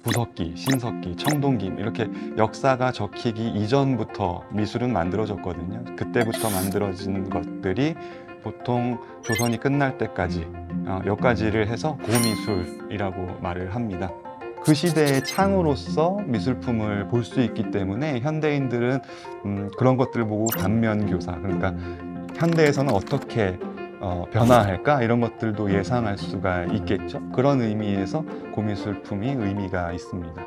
구석기, 신석기, 청동기 이렇게 역사가 적히기 이전부터 미술은 만들어졌거든요. 그때부터 만들어진 것들이 보통 조선이 끝날 때까지 여기까지를 해서 고미술이라고 말을 합니다. 그 시대의 창으로서 미술품을 볼 수 있기 때문에 현대인들은 그런 것들을 보고 반면교사, 그러니까 현대에서는 어떻게 변화할까 이런 것들도 예상할 수가 있겠죠. 그런 의미에서 고미술품이 의미가 있습니다.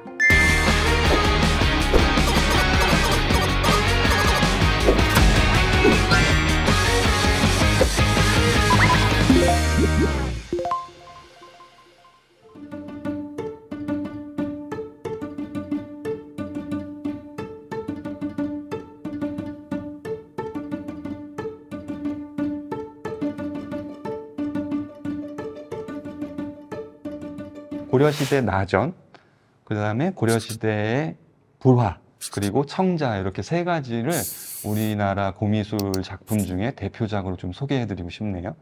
고려시대 나전, 그 다음에 고려시대의 불화, 그리고 청자 이렇게 세 가지를 우리나라 고미술 작품 중에 대표작으로 좀 소개해드리고 싶네요.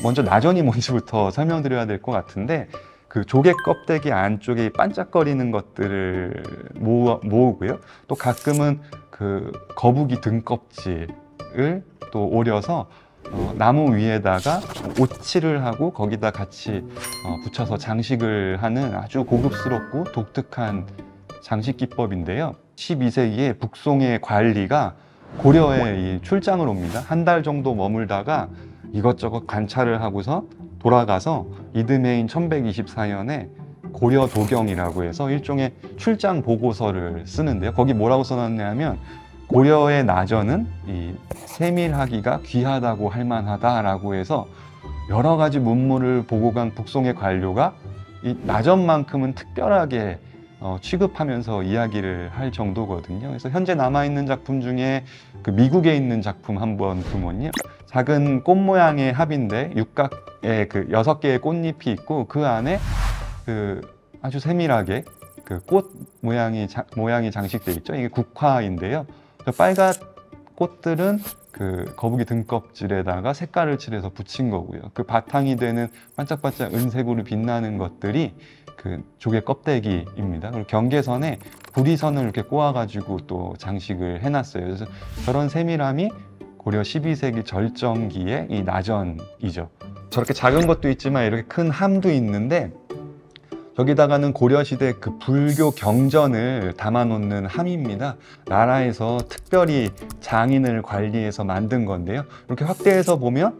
먼저 나전이 뭔지부터 설명드려야 될 것 같은데 그 조개 껍데기 안쪽에 반짝거리는 것들을 모으고요. 또 가끔은 그 거북이 등껍질을 또 오려서 나무 위에다가 오칠을 하고 거기다 같이 붙여서 장식을 하는 아주 고급스럽고 독특한 장식 기법인데요. 12세기에 북송의 관리가 고려에 출장을 옵니다. 한 달 정도 머물다가 이것저것 관찰을 하고서 돌아가서 이듬해인 1124년에 고려도경이라고 해서 일종의 출장 보고서를 쓰는데요. 거기 뭐라고 써놨냐면 고려의 나전은 이 세밀하기가 귀하다고 할 만하다라고 해서 여러 가지 문물을 보고 간 북송의 관료가 이 나전만큼은 특별하게 취급하면서 이야기를 할 정도거든요. 그래서 현재 남아있는 작품 중에 그 미국에 있는 작품 한번 보면요. 작은 꽃 모양의 합인데 육각에 그 6개의 꽃잎이 있고 그 안에 그 아주 세밀하게 그 꽃 모양이 장식되어 있죠. 이게 국화인데요. 빨간 꽃들은 그 거북이 등껍질에다가 색깔을 칠해서 붙인 거고요. 그 바탕이 되는 반짝반짝 은색으로 빛나는 것들이 그 조개 껍데기입니다. 그리고 경계선에 구리선을 이렇게 꼬아가지고 또 장식을 해놨어요. 그래서 저런 세밀함이 고려 12세기 절정기의 이 나전이죠. 저렇게 작은 것도 있지만 이렇게 큰 함도 있는데 여기다가는 고려시대 그 불교 경전을 담아놓는 함입니다. 나라에서 특별히 장인을 관리해서 만든 건데요. 이렇게 확대해서 보면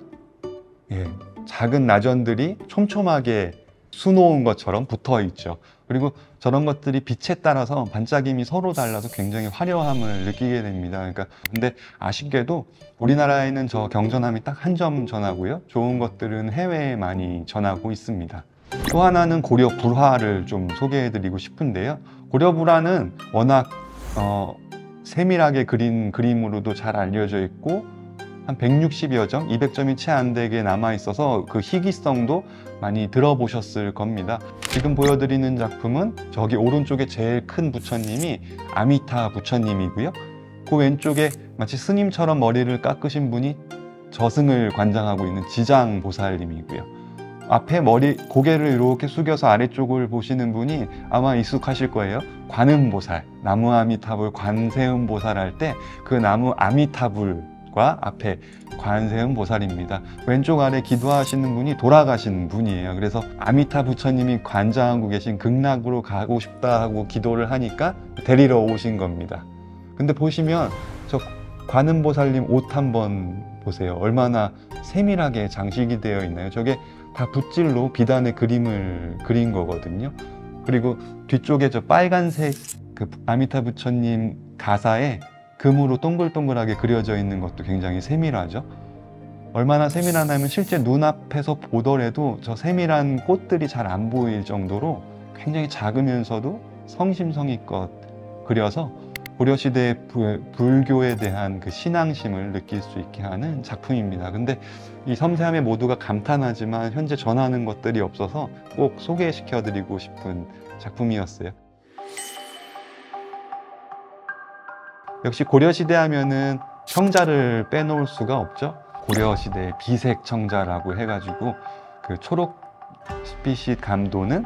작은 나전들이 촘촘하게 수놓은 것처럼 붙어 있죠. 그리고 저런 것들이 빛에 따라서 반짝임이 서로 달라서 굉장히 화려함을 느끼게 됩니다. 그러니까 근데 아쉽게도 우리나라에는 저 경전함이 딱 한 점 전하고요. 좋은 것들은 해외에 많이 전하고 있습니다. 또 하나는 고려 불화를 좀 소개해드리고 싶은데요. 고려 불화는 워낙 세밀하게 그린 그림으로도 잘 알려져 있고 한 160여 점, 200점이 채 안 되게 남아 있어서 그 희귀성도 많이 들어보셨을 겁니다. 지금 보여드리는 작품은 저기 오른쪽에 제일 큰 부처님이 아미타 부처님이고요. 그 왼쪽에 마치 스님처럼 머리를 깎으신 분이 저승을 관장하고 있는 지장보살님이고요. 앞에 고개를 이렇게 숙여서 아래쪽을 보시는 분이 아마 익숙하실 거예요. 관음보살, 나무 아미타불 관세음보살 할 때 그 나무 아미타불과 앞에 관세음보살입니다. 왼쪽 아래 기도하시는 분이 돌아가신 분이에요. 그래서 아미타 부처님이 관장하고 계신 극락으로 가고 싶다 하고 기도를 하니까 데리러 오신 겁니다. 근데 보시면 저 관음보살님 옷 한번 보세요. 얼마나 세밀하게 장식이 되어 있나요? 저게 다 붓질로 비단의 그림을 그린 거거든요. 그리고 뒤쪽에 저 빨간색 그 아미타 부처님 가사에 금으로 동글동글하게 그려져 있는 것도 굉장히 세밀하죠. 얼마나 세밀하냐면 실제 눈앞에서 보더라도 저 세밀한 꽃들이 잘 안 보일 정도로 굉장히 작으면서도 성심성의껏 그려서 고려시대의 불교에 대한 그 신앙심을 느낄 수 있게 하는 작품입니다. 근데 이 섬세함에 모두가 감탄하지만 현재 전하는 것들이 없어서 꼭 소개시켜드리고 싶은 작품이었어요. 역시 고려시대 하면은 청자를 빼놓을 수가 없죠. 고려시대 비색 청자라고 해가지고 그 초록 햇빛이 감도는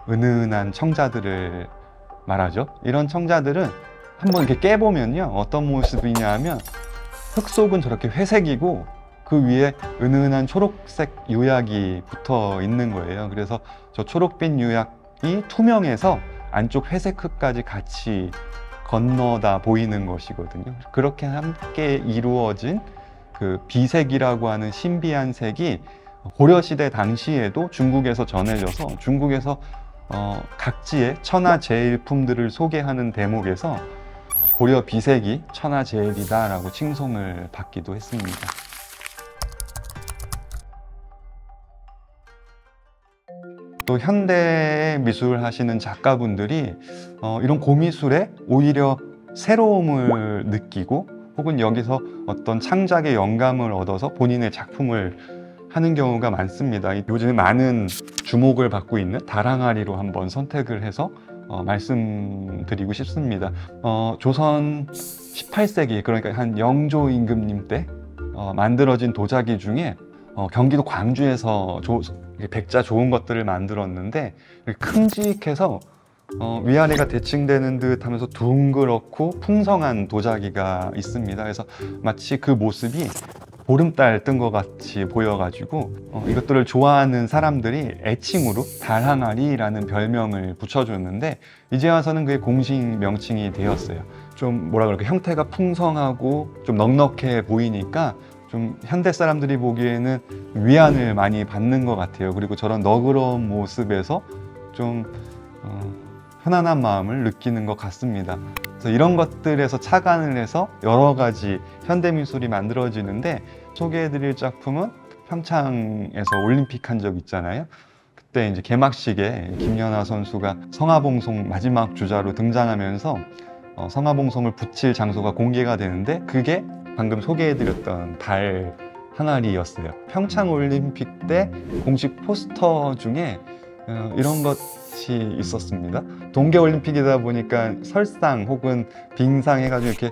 은은한 청자들을 말하죠. 이런 청자들은 한번 이렇게 깨보면요, 어떤 모습이냐 하면 흙 속은 저렇게 회색이고 그 위에 은은한 초록색 유약이 붙어 있는 거예요. 그래서 저 초록빛 유약이 투명해서 안쪽 회색 흙까지 같이 건너다 보이는 것이거든요. 그렇게 함께 이루어진 그 비색이라고 하는 신비한 색이 고려시대 당시에도 중국에서 전해져서 중국에서 각지의 천하제일품들을 소개하는 대목에서 고려 비색이 천하제일이다 라고 칭송을 받기도 했습니다. 또 현대 미술 하시는 작가분들이 이런 고미술에 오히려 새로움을 느끼고 혹은 여기서 어떤 창작의 영감을 얻어서 본인의 작품을 하는 경우가 많습니다. 요즘 많은 주목을 받고 있는 다랑아리로 한번 선택을 해서 말씀드리고 싶습니다. 조선 18세기, 그러니까 한 영조 임금님 때 만들어진 도자기 중에 경기도 광주에서 백자 좋은 것들을 만들었는데 큼직해서 위아래가 대칭되는 듯 하면서 둥그렇고 풍성한 도자기가 있습니다. 그래서 마치 그 모습이 보름달 뜬 것 같이 보여가지고 이것들을 좋아하는 사람들이 애칭으로 달항아리라는 별명을 붙여줬는데 이제 와서는 그게 공식 명칭이 되었어요. 좀 뭐라 그럴까, 형태가 풍성하고 좀 넉넉해 보이니까 좀 현대 사람들이 보기에는 위안을 많이 받는 것 같아요. 그리고 저런 너그러운 모습에서 좀 편안한 마음을 느끼는 것 같습니다. 그래서 이런 것들에서 착안을 해서 여러 가지 현대미술이 만들어지는데, 소개해드릴 작품은 평창에서 올림픽 한 적 있잖아요. 그때 이제 개막식에 김연아 선수가 성화봉송 마지막 주자로 등장하면서 성화봉송을 붙일 장소가 공개가 되는데 그게 방금 소개해드렸던 달 항아리였어요. 평창 올림픽 때 공식 포스터 중에 이런 것이 있었습니다. 동계올림픽이다 보니까 설상 혹은 빙상 해가지고 이렇게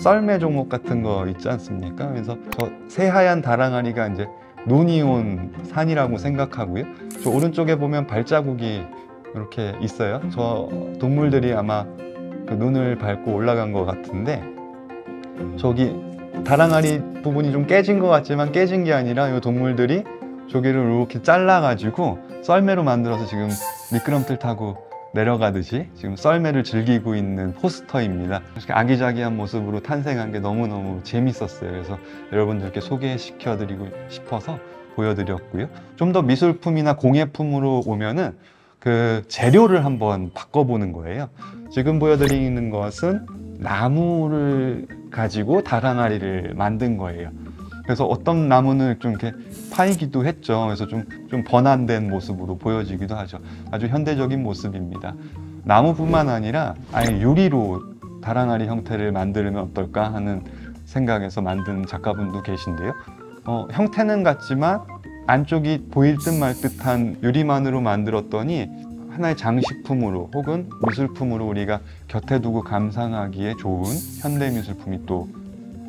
썰매 종목 같은 거 있지 않습니까? 그래서 저 새하얀 다랑아리가 이제 눈이 온 산이라고 생각하고요. 저 오른쪽에 보면 발자국이 이렇게 있어요. 저 동물들이 아마 그 눈을 밟고 올라간 것 같은데, 저기 다랑아리 부분이 좀 깨진 것 같지만 깨진 게 아니라 이 동물들이 저기를 이렇게 잘라가지고 썰매로 만들어서 지금 미끄럼틀 타고 내려가듯이 지금 썰매를 즐기고 있는 포스터입니다. 이렇게 아기자기한 모습으로 탄생한 게 너무너무 재밌었어요. 그래서 여러분들께 소개시켜 드리고 싶어서 보여드렸고요. 좀 더 미술품이나 공예품으로 오면은 그 재료를 한번 바꿔보는 거예요. 지금 보여드리는 것은 나무를 가지고 다랑아리를 만든 거예요. 그래서 어떤 나무는 좀 이렇게 파이기도 했죠. 그래서 좀 번안된 모습으로 보여지기도 하죠. 아주 현대적인 모습입니다. 나무뿐만 아니라 아예 유리로 다랑아리 형태를 만들면 어떨까 하는 생각에서 만든 작가분도 계신데요. 형태는 같지만 안쪽이 보일 듯 말 듯한 유리만으로 만들었더니 하나의 장식품으로 혹은 미술품으로 우리가 곁에 두고 감상하기에 좋은 현대미술품이 또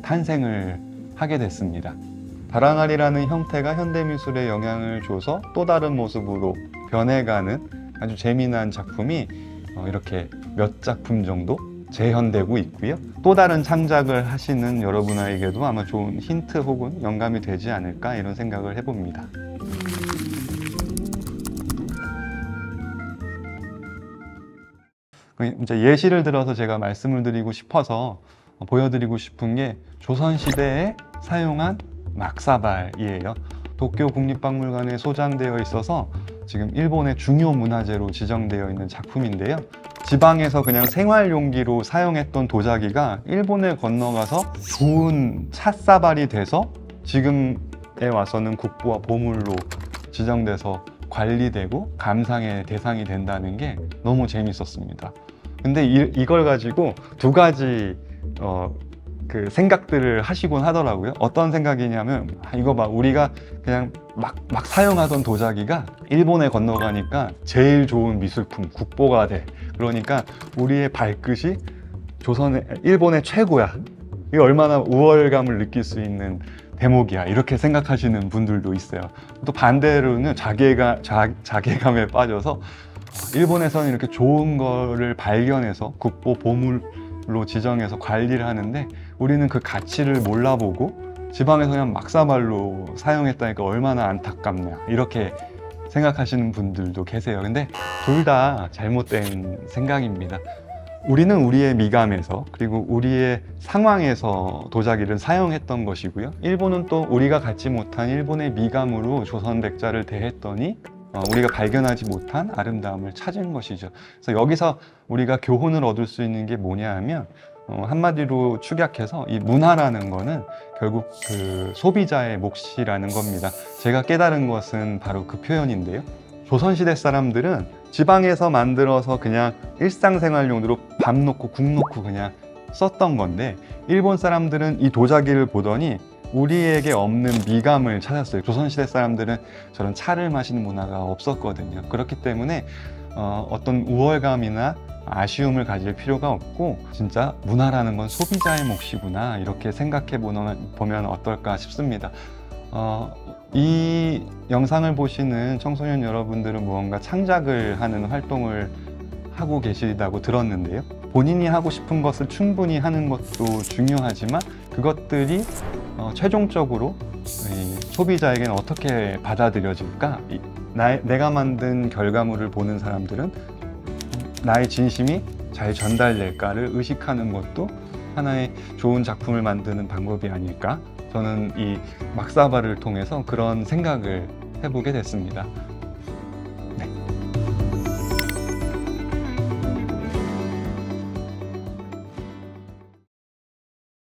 탄생을 하게 됐습니다. 다랑아리라는 형태가 현대미술에 영향을 줘서 또 다른 모습으로 변해가는 아주 재미난 작품이 이렇게 몇 작품 정도 재현되고 있고요. 또 다른 창작을 하시는 여러분에게도 아마 좋은 힌트 혹은 영감이 되지 않을까 이런 생각을 해봅니다. 이제 예시를 들어서 제가 말씀을 드리고 싶어서 보여드리고 싶은 게 조선시대에 사용한 막사발이에요. 도쿄 국립박물관에 소장되어 있어서 지금 일본의 중요 문화재로 지정되어 있는 작품인데요. 지방에서 그냥 생활용기로 사용했던 도자기가 일본에 건너가서 좋은 찻사발이 돼서 지금에 와서는 국보와 보물로 지정돼서 관리되고 감상의 대상이 된다는 게 너무 재밌었습니다. 근데 이걸 가지고 두 가지 그 생각들을 하시곤 하더라고요. 어떤 생각이냐면 이거 봐, 우리가 그냥 막 사용하던 도자기가 일본에 건너가니까 제일 좋은 미술품 국보가 돼. 그러니까 우리의 발끝이 일본의 최고야. 이게 얼마나 우월감을 느낄 수 있는 대목이야 이렇게 생각하시는 분들도 있어요. 또 반대로는 자괴감에 빠져서 일본에서는 이렇게 좋은 거를 발견해서 국보 보물로 지정해서 관리를 하는데 우리는 그 가치를 몰라보고 지방에서 그냥 막사발로 사용했다니까 얼마나 안타깝냐 이렇게 생각하시는 분들도 계세요. 근데 둘 다 잘못된 생각입니다. 우리는 우리의 미감에서 그리고 우리의 상황에서 도자기를 사용했던 것이고요. 일본은 또 우리가 갖지 못한 일본의 미감으로 조선 백자를 대했더니 우리가 발견하지 못한 아름다움을 찾은 것이죠. 그래서 여기서 우리가 교훈을 얻을 수 있는 게 뭐냐 하면 한마디로 축약해서 이 문화라는 거는 결국 그 소비자의 몫이라는 겁니다. 제가 깨달은 것은 바로 그 표현인데요. 조선시대 사람들은 지방에서 만들어서 그냥 일상생활용도로 밥 놓고 국 놓고 그냥 썼던 건데 일본 사람들은 이 도자기를 보더니 우리에게 없는 미감을 찾았어요. 조선시대 사람들은 저런 차를 마시는 문화가 없었거든요. 그렇기 때문에 어떤 우월감이나 아쉬움을 가질 필요가 없고 진짜 문화라는 건 소비자의 몫이구나 이렇게 생각해 보면 어떨까 싶습니다. 이 영상을 보시는 청소년 여러분들은 무언가 창작을 하는 활동을 하고 계시다고 들었는데요. 본인이 하고 싶은 것을 충분히 하는 것도 중요하지만 그것들이 최종적으로 소비자에게는 어떻게 받아들여질까? 내가 만든 결과물을 보는 사람들은 나의 진심이 잘 전달될까를 의식하는 것도 하나의 좋은 작품을 만드는 방법이 아닐까? 저는 이 막사발을 통해서 그런 생각을 해보게 됐습니다.